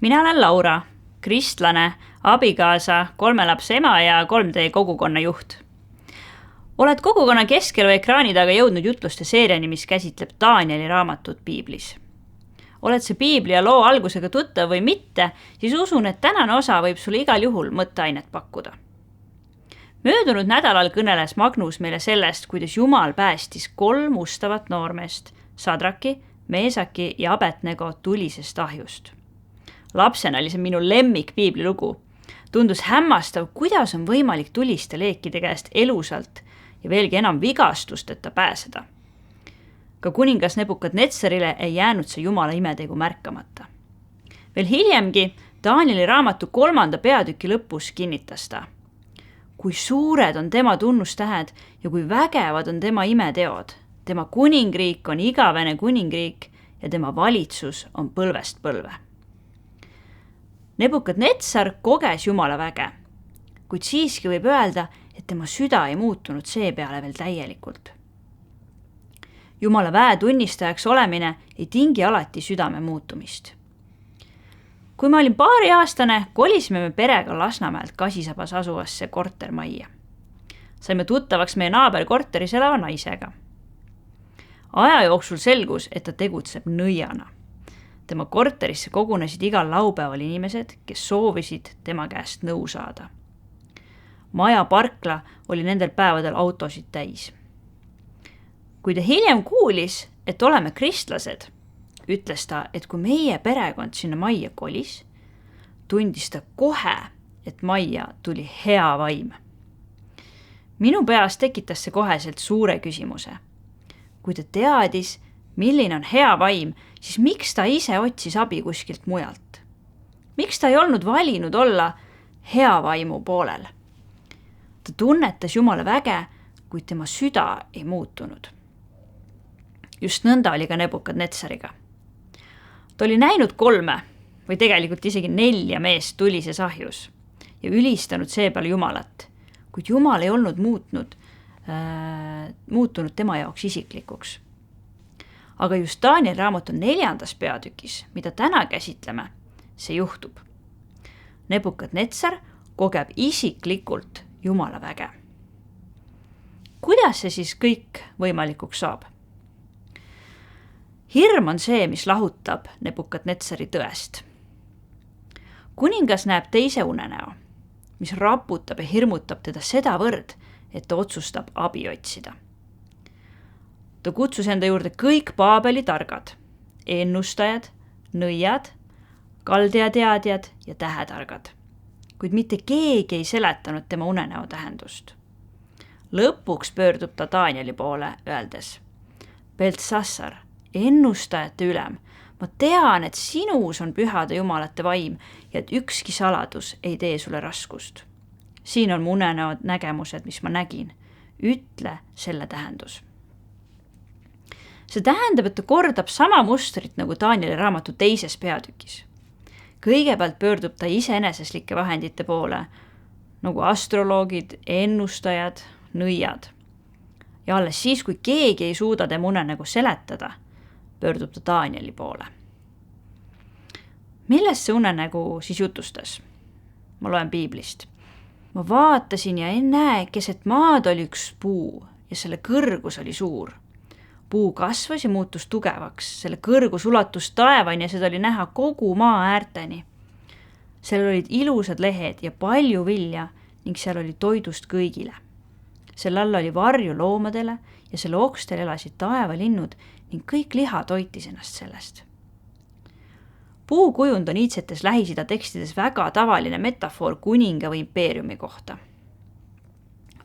Mina olen Laura, kristlane, abikaasa, 3 lapse ema ja 3D kogukonna juht. Oled kogukonna keskel või ekraani taga jõudnud jutluste seeriani, mis käsitleb Danieli raamatut piiblis. Oled see piibli ja loo algusega tuttav või mitte, siis usun, et tänane osa võib sulle igal juhul mõtteainet pakkuda. Möödunud nädalal kõneles Magnus meile sellest, kuidas Jumal päästis 3 ustavat noormeest, Sadraki, Meesaki ja Abednego tulisest ahjust. Lapsena oli see minu lemmik piiblilugu. Tundus hämmastav, kuidas on võimalik tuliste leekide käest elusalt ja veelgi enam vigastusteta pääseda. Ka kuningas Nebukadnetsarile ei jäänud see Jumala imetegu märkamata. Veel hiljemgi Danieli raamatu 3. peatüki lõpus kinnitas ta. Kui suured on tema tunnustähed ja kui vägevad on tema imeteod. Tema kuningriik on igavene kuningriik ja tema valitsus on põlvest põlve. Nebukadnetsar koges Jumala väge, kuid siiski võib öelda, et tema süda ei muutunud seepeale veel täielikult. Jumala väe tunnistajaks olemine ei tingi alati südame muutumist. Kui ma olin 2-aastane, kolisime me perega Lasnamäelt Kasisabas asuvasse kortermajja. Saime tuttavaks meie naaberkorteris elava naisega. Aja jooksul selgus, et ta tegutseb nõiana. Tema korterisse kogunesid igal laupäeval inimesed, kes soovisid tema käest nõu saada. Maja parkla oli nendel päevadel autosid täis. Kui ta hiljem kuulis, et oleme kristlased, ütles ta, et kui meie perekond sinna majja kolis, tundis ta kohe, et majja tuli hea vaim. Minu peas tekitas see koheselt suure küsimuse. Kui ta teadis, milline on hea vaim, siis miks ta ise otsis abi kuskilt mujalt? Miks ta ei olnud valinud olla hea vaimu poolel? Ta tunnetas Jumala väge, kuid tema süda ei muutunud. Just nõnda oli ka Nebukadnetsariga. Ta oli näinud 3 või tegelikult isegi 4 meest tulises ahjus ja ülistanud seepeale Jumalat, kuid Jumal ei olnud muutunud tema jaoks isiklikuks. Aga just Danieli raamatu 4. peatükis, mida täna käsitleme, see juhtub. Nebukadnetsar kogeb isiklikult Jumala väge. Kuidas see siis kõik võimalikuks saab? Hirm on see, mis lahutab Nebukadnetsari tõest. Kuningas näeb teise unenäo, mis raputab ja hirmutab teda sedavõrd, et ta otsustab abi otsida. Ta kutsus enda juurde kõik Paabeli targad, ennustajad, nõiad, kaldeateadjad ja tähetargad, kuid mitte keegi ei seletanud tema unenäo tähendust. Lõpuks pöördub ta Danieli poole, öeldes, Beltsassar, ennustajate ülem, ma tean, et sinus on pühade jumalate vaim ja et ükski saladus ei tee sulle raskust. Siin on mu unenäo nägemused, mis ma nägin. Ütle selle tähendus. See tähendab, et ta kordab sama mustrit nagu Danieli raamatu 2. peatükis. Kõigepealt pöördub ta iseeneseslike vahendite poole, nagu astroloogid, ennustajad, nõiad. Ja alles siis, kui keegi ei suuda tema unenägu seletada, pöördub ta Danieli poole. Millest see unenägu siis jutustas? Ma loen piiblist. Ma vaatasin ja näe, keset maad oli üks puu ja selle kõrgus oli suur. Puu kasvas ja muutus tugevaks, selle kõrgus ulatus taevani ja seda oli näha kogu maa äärteni. Seal olid ilusad lehed ja palju vilja ning seal oli toidust kõigile. Selle alla oli varju loomadele ja selle okstel elasid taevalinnud ning kõik liha toitis ennast sellest. Puukujund on iidsetes Lähis-Ida tekstides väga tavaline metafoor kuninga või impeeriumi kohta.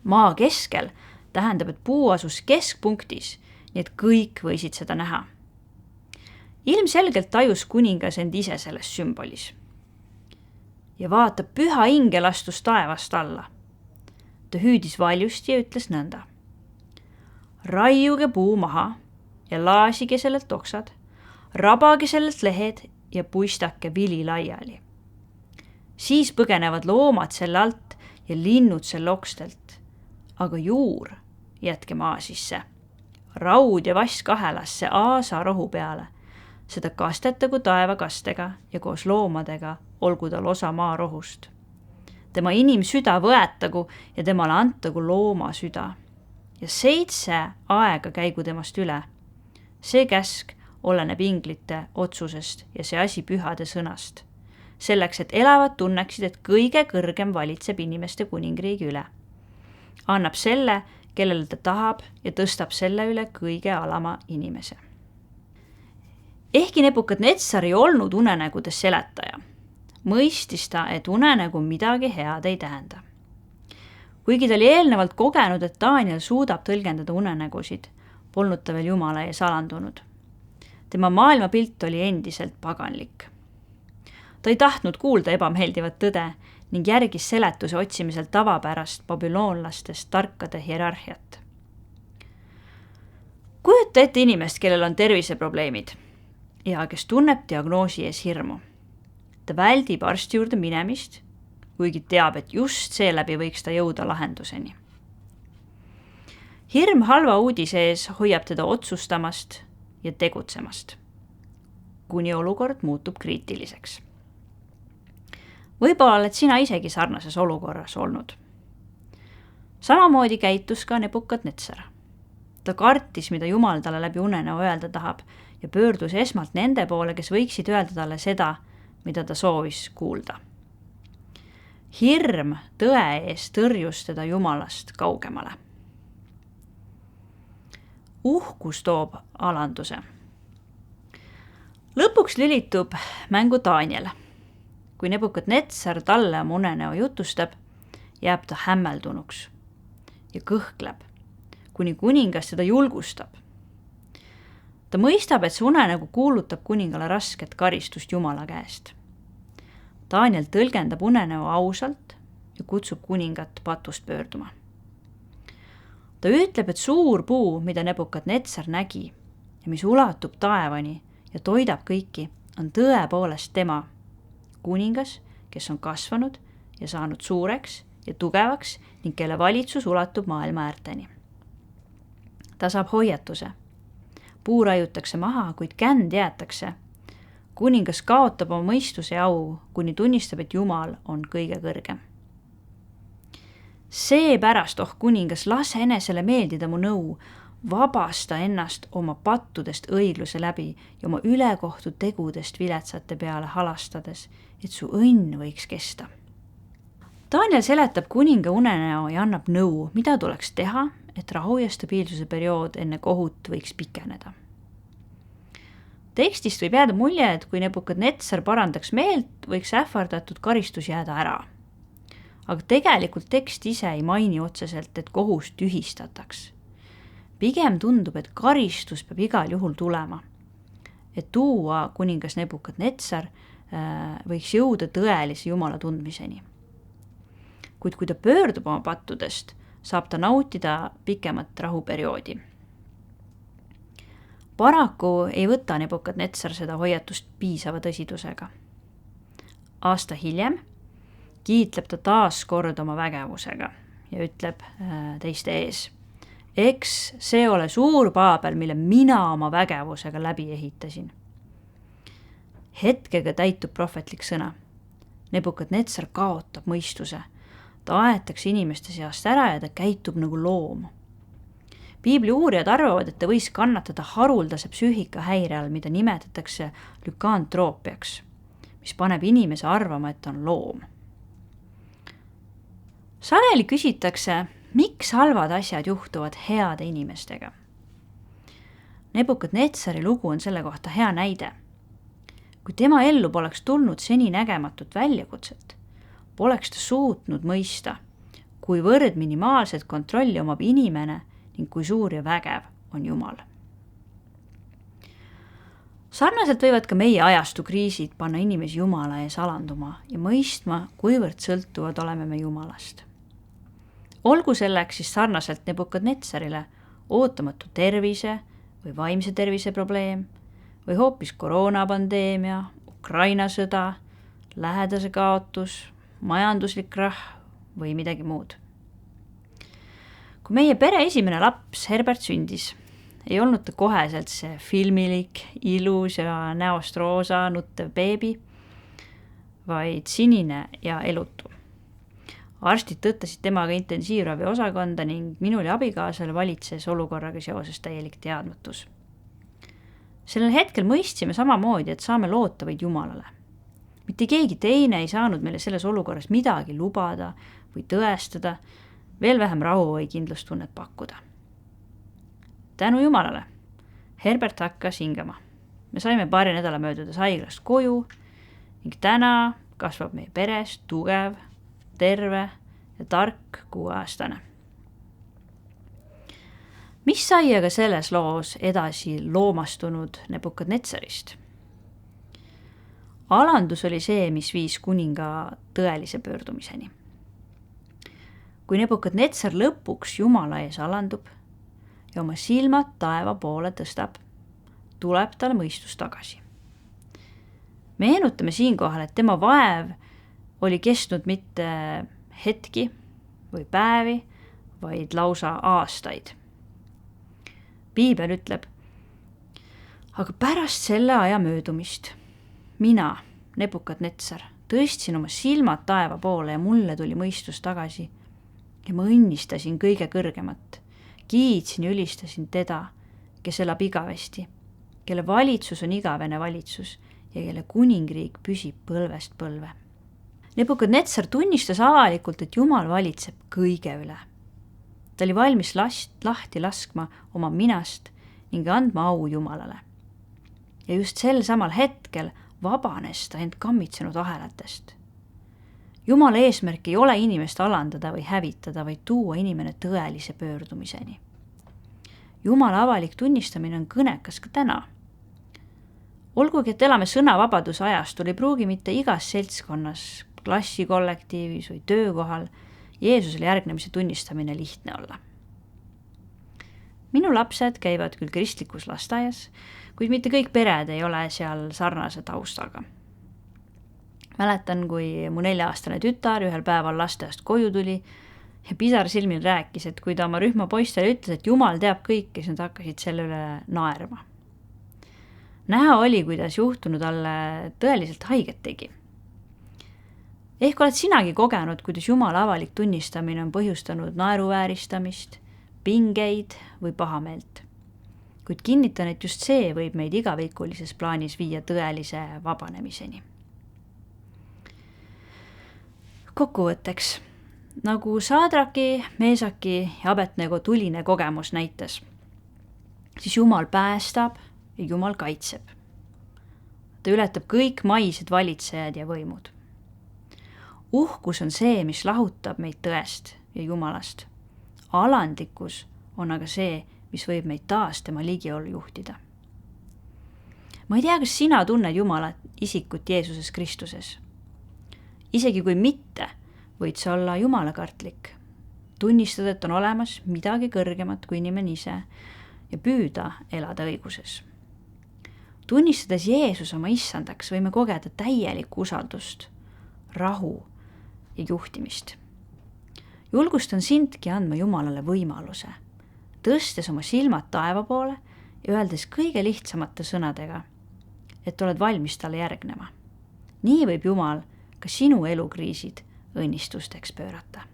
Maa keskel tähendab, et puu asus keskpunktis, nii et kõik võisid seda näha. Ilmselgelt tajus kuningas end ise selles sümbolis. Ja vaata, püha ingel astus taevast alla. Ta hüüdis valjusti ja ütles nõnda. Raiuge puu maha ja laasige sellelt oksad, rabage sellelt lehed ja puistake vili laiali. Siis põgenevad loomad selle alt ja linnud selle okstelt, aga juur jätke maa sisse. Raud ja vask ahelasse aasa rohu peale. seda kastetagu taevakastega ja koos loomadega olgu tal osa maarohust. Tema inimsüda võetagu ja temale antagu looma süda. Ja 7 aega käigu temast üle. See käsk oleneb inglite otsusest ja see asi pühade sõnast. Selleks, et elavad tunneksid, et kõige kõrgem valitseb inimeste kuningriigi üle. Annab selle, kellele ta tahab ja tõstab selle üle kõige alama inimese. Ehkki Nebukadnetsar ei olnud unenägudes seletaja, mõistis ta, et unenägu midagi head ei tähenda. Kuigi ta oli eelnevalt kogenud, et Daniel suudab tõlgendada unenägusid, polnud ta veel Jumala ees alandunud. Tema maailmapilt oli endiselt paganlik. Ta ei tahtnud kuulda ebameeldivat tõde ning järgis seletuse otsimisel tavapärast babüloonlastest tarkade hierarhiat. Kujuta ette inimest, kellel on terviseprobleemid ja kes tunneb diagnoosi ees hirmu. Ta väldib arsti juurde minemist, kuigi teab, et just seeläbi võiks ta jõuda lahenduseni. Hirm halva uudise ees hoiab teda otsustamast ja tegutsemast, kuni olukord muutub kriitiliseks. Võib-olla oled sina isegi sarnases olukorras olnud. Samamoodi käitus ka Nebukadnetsar. Ta kartis, mida Jumal talle läbi unenäo öelda tahab ja pöördus esmalt nende poole, kes võiksid öelda talle seda, mida ta soovis kuulda. Hirm tõe ees tõrjus teda Jumalast kaugemale. Uhkus toob alanduse. Lõpuks lülitub mängu Daniel. Kui Nebukadnetsar talle oma unenäo jutustab, jääb ta hämmeldunuks ja kõhkleb, kuni kuningas teda julgustab. Ta mõistab, et see unenägu kuulutab kuningale rasket karistust Jumala käest. Daniel tõlgendab unenäo ausalt ja kutsub kuningat patust pöörduma. Ta ütleb, et suur puu, mida Nebukadnetsar nägi ja mis ulatub taevani ja toidab kõiki, on tõepoolest tema, kuningas, kes on kasvanud ja saanud suureks ja tugevaks ning kelle valitsus ulatub maailma äärteni. Ta saab hoiatuse. Puu raiutakse maha, kuid känd jäetakse. Kuningas kaotab oma mõistuse ja au, kuni tunnistab, et Jumal on kõige kõrgem. Seepärast, kuningas, lase enesele meeldida mu nõu, vabasta ennast oma pattudest õigluse läbi ja oma ülekohtu tegudest viletsate peale halastades, et su õnn võiks kesta. Daniel seletab kuninga unenäo ja annab nõu, mida tuleks teha, et rahu ja stabiilsuse periood enne kohut võiks pikeneda. Tekstist võib jääda mulje, et kui Nebukadnetsar parandaks meelt, võiks ähvardatud karistus jääda ära. Aga tegelikult tekst ise ei maini otseselt, et kohus tühistataks. Pigem tundub, et karistus peab igal juhul tulema. Et tuua kuningas Nebukadnetsar võiks jõuda tõelise Jumala tundmiseni. Kuid kui ta pöördub oma pattudest, saab ta nautida pikemat rahuperioodi. Paraku ei võta Nebukadnetsar seda hoiatust piisava tõsidusega. Aasta hiljem kiitleb ta taas kord oma vägevusega ja ütleb teiste ees: eks see ole suur Paabel, mille mina oma vägevusega läbi ehitasin. Hetkega täitub prohvetlik sõna. Nebukadnetsar kaotab mõistuse. Ta aetakse inimeste seast ära ja ta käitub nagu loom. Piibli uurijad arvavad, et ta võis kannatada haruldase psüühika häire all, mida nimetatakse lükantroopiaks, mis paneb inimese arvama, et ta on loom. Sageli küsitakse, miks halvad asjad juhtuvad heade inimestega. Nebukadnetsari lugu on selle kohta hea näide. Kui tema ellu poleks tulnud seni nägematut väljakutset, poleks ta suutnud mõista, kuivõrd minimaalset kontrolli omab inimene ning kui suur ja vägev on Jumal. Sarnaselt võivad ka meie ajastu kriisid panna inimesi Jumala ees alanduma ja mõistma, kuivõrd sõltuvad oleme me Jumalast. Olgu selleks siis sarnaselt Nebukadnetsarile ootamatu tervise või vaimse tervise probleem või hoopis koroonapandeemia, Ukraina sõda, lähedase kaotus, majanduslik krahh või midagi muud. Kui meie pere esimene laps Herbert sündis, ei olnud ta koheselt see filmilik, ilus ja näost roosa nuttev beebi, vaid sinine ja elutu. Arstid tõttasid temaga intensiivravi osakonda ning minul ja abikaasal valitses olukorraga seoses täielik teadmatus. Sellel hetkel mõistsime samamoodi, et saame loota vaid Jumalale. Mitte keegi teine ei saanud meile selles olukorras midagi lubada või tõestada, veel vähem rahu või kindlustunnet pakkuda. Tänu Jumalale, Herbert hakkas hingama. Me saime paari nädala möödudes haiglast koju ning täna kasvab meie peres tugev, terve ja tark 6-aastane. Mis sai aga selles loos edasi loomastunud Nebukadnetsarist? Alandus oli see, mis viis kuninga tõelise pöördumiseni. Kui Nebukadnetsar lõpuks Jumala ees alandub ja oma silmad taeva poole tõstab, tuleb talle mõistus tagasi. Meenutame siinkohal, et tema vaev oli kestnud mitte hetki või päevi, vaid lausa aastaid. Piibel ütleb, aga pärast selle aja möödumist mina, Nebukadnetsar, tõstsin oma silmad taeva poole ja mulle tuli mõistus tagasi ja ma õnnistasin kõige kõrgemat, kiitsin ja ülistasin teda, kes elab igavesti, kelle valitsus on igavene valitsus ja kelle kuningriik püsib põlvest põlve. Nebukadnetsar tunnistas avalikult, et Jumal valitseb kõige üle. Ta oli valmis lahti laskma oma minast ning andma au Jumalale. Ja just sel samal hetkel vabanes ta end kammitsenud ahelatest. Jumala eesmärk ei ole inimest alandada või hävitada, vaid tuua inimene tõelise pöördumiseni. Jumala avalik tunnistamine on kõnekas ka täna. Olgugi, et elame sõnavabaduse ajastul, ei pruugi mitte igas seltskonnas, klassikollektiivis või töökohal Jeesusele järgnemise tunnistamine lihtne olla. Minu lapsed käivad küll kristlikus lasteaias, kuid mitte kõik pered ei ole seal sarnase taustaga. Mäletan, kui mu 4-aastane tütar ühel päeval lasteaiast koju tuli ja pisar silmil rääkis, et kui ta oma rühma poistele ütles, et Jumal teab kõike, siis nad hakkasid selle üle naerma. Näha oli, kuidas juhtunud talle tõeliselt haiget tegi. Ehk oled sinagi kogenud, kuidas Jumala avalik tunnistamine on põhjustanud naeruvääristamist, pingeid või pahameelt. Kuid kinnitan, et just see võib meid igavikulises plaanis viia tõelise vabanemiseni. Kokkuvõtteks, nagu Sadraki, Meesaki ja Abednego tuline kogemus näitas, siis Jumal päästab ja Jumal kaitseb. Ta ületab kõik maised valitsejad ja võimud. Uhkus on see, mis lahutab meid tõest ja Jumalast. Alandlikkus on aga see, mis võib meid taas tema ligiolu juhtida. Ma ei tea, kas sina tunned Jumalat isikut Jeesuses Kristuses. Isegi kui mitte, võid sa olla jumalakartlik, tunnistada, et on olemas midagi kõrgemat kui inimene ise ja püüda elada õiguses. Tunnistades Jeesus oma issandaks, võime kogeda täielikku usaldust, rahu ja juhtimist. Julgustan sindki andma Jumalale võimaluse, tõstes oma silmad taeva poole ja öeldes kõige lihtsamate sõnadega, et oled valmis talle järgnema. Nii võib Jumal ka sinu elukriisid õnnistusteks pöörata.